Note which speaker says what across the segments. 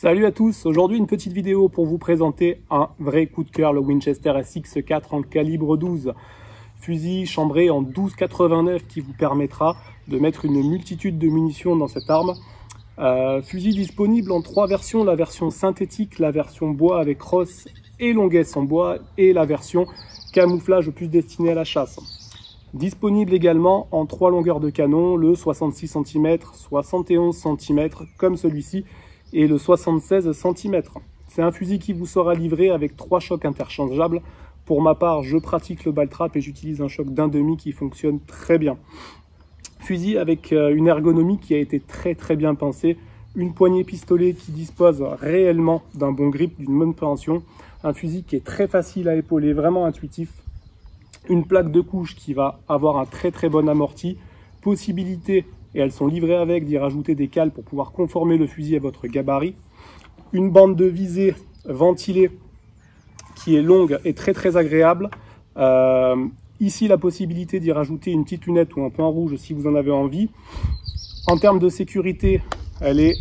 Speaker 1: Salut à tous, aujourd'hui une petite vidéo pour vous présenter un vrai coup de cœur, le Winchester SX4 en calibre 12. Fusil chambré en 12,89 qui vous permettra de mettre une multitude de munitions dans cette arme. Fusil disponible en 3 versions, la version synthétique, la version bois avec crosse et longuesse en bois et la version camouflage plus destinée à la chasse. Disponible également en 3 longueurs de canon, le 66 cm, 71 cm comme celui-ci et le 76 cm. C'est un fusil qui vous sera livré avec 3 chocs interchangeables. Pour ma part, je pratique le ball trap et j'utilise un choc d'1,5 qui fonctionne très bien. Fusil avec une ergonomie qui a été très bien pensée, une poignée pistolet qui dispose réellement d'un bon grip, d'une bonne préhension, un fusil qui est très facile à épauler, vraiment intuitif, une plaque de couche qui va avoir un très bon amorti, possibilité, et elles sont livrées avec, d'y rajouter des cales pour pouvoir conformer le fusil à votre gabarit, une bande de visée ventilée qui est longue et très agréable. Ici, la possibilité d'y rajouter une petite lunette ou un point rouge si vous en avez envie. En termes de sécurité, elle est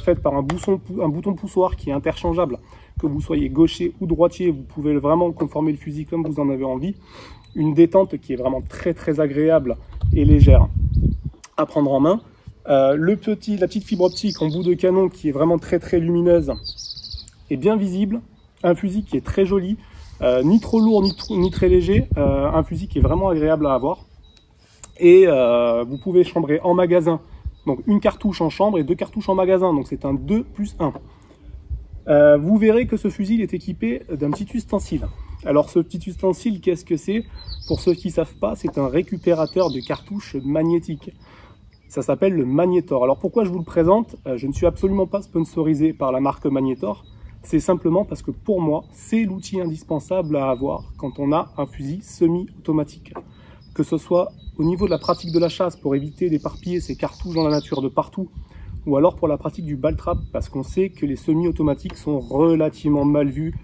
Speaker 1: faite par un bouton poussoir qui est interchangeable. Que vous soyez gaucher ou droitier, vous pouvez vraiment conformer le fusil comme vous en avez envie. Une détente qui est vraiment très agréable et légère à prendre en main. La petite fibre optique en bout de canon qui est vraiment très lumineuse et bien visible. Un fusil qui est très joli, ni trop lourd ni très léger. Un fusil qui est vraiment agréable à avoir. Et vous pouvez chambrer en magasin, donc une cartouche en chambre et 2 cartouches en magasin, donc c'est un 2+1. Vous verrez que ce fusil est équipé d'un petit ustensile. Alors ce petit ustensile, qu'est-ce que c'est? Pour ceux qui ne savent pas, c'est un récupérateur de cartouches magnétiques. Ça s'appelle le Magnetor. Alors pourquoi je vous le présente? Je ne suis absolument pas sponsorisé par la marque Magnetor. C'est simplement parce que pour moi, c'est l'outil indispensable à avoir quand on a un fusil semi-automatique. Que ce soit au niveau de la pratique de la chasse pour éviter d'éparpiller ses cartouches dans la nature de partout, ou alors pour la pratique du ball trap, parce qu'on sait que les semi-automatiques sont relativement mal vus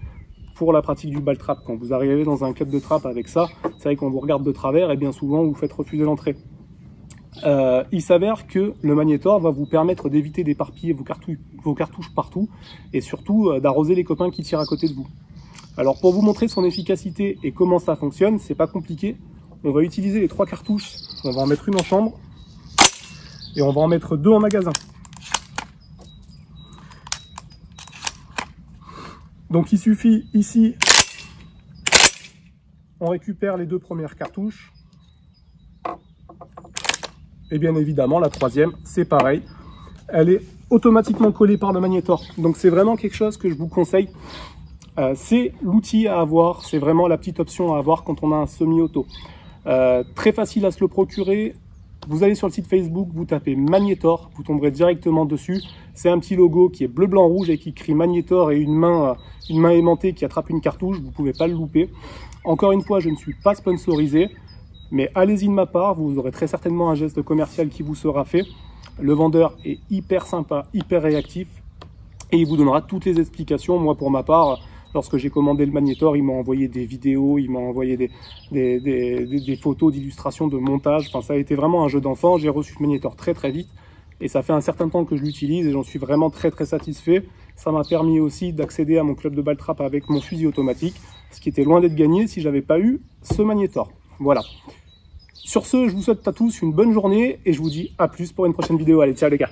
Speaker 1: pour la pratique du ball trap. Quand vous arrivez dans un club de trap avec ça, c'est vrai qu'on vous regarde de travers et bien souvent vous faites refuser l'entrée. Il s'avère que le Magnetor va vous permettre d'éviter d'éparpiller vos cartouches partout et surtout d'arroser les copains qui tirent à côté de vous. Alors pour vous montrer son efficacité et comment ça fonctionne, c'est pas compliqué. On va utiliser les 3 cartouches, on va en mettre une en chambre et on va en mettre 2 en magasin. Donc il suffit ici, on récupère les 2 premières cartouches. Et bien évidemment, la 3e, c'est pareil. Elle est automatiquement collée par le Magnetor. Donc c'est vraiment quelque chose que je vous conseille. C'est l'outil à avoir, c'est vraiment la petite option à avoir quand on a un semi-auto. Très facile à se le procurer. Vous allez sur le site Facebook, vous tapez Magnetor, vous tomberez directement dessus. C'est un petit logo qui est bleu, blanc, rouge et qui écrit Magnetor et une main aimantée qui attrape une cartouche. Vous ne pouvez pas le louper. Encore une fois, je ne suis pas sponsorisé. Mais allez-y de ma part, vous aurez très certainement un geste commercial qui vous sera fait. Le vendeur est hyper sympa, hyper réactif et il vous donnera toutes les explications. Moi, pour ma part, lorsque j'ai commandé le Magnetor, il m'a envoyé des vidéos, il m'a envoyé des photos d'illustrations, de montage. Enfin, ça a été vraiment un jeu d'enfant. J'ai reçu le Magnetor très vite et ça fait un certain temps que je l'utilise et j'en suis vraiment très satisfait. Ça m'a permis aussi d'accéder à mon club de ball trap avec mon fusil automatique, ce qui était loin d'être gagné si j'avais pas eu ce Magnetor. Voilà. Sur ce, je vous souhaite à tous une bonne journée et je vous dis à plus pour une prochaine vidéo. Allez, ciao les gars!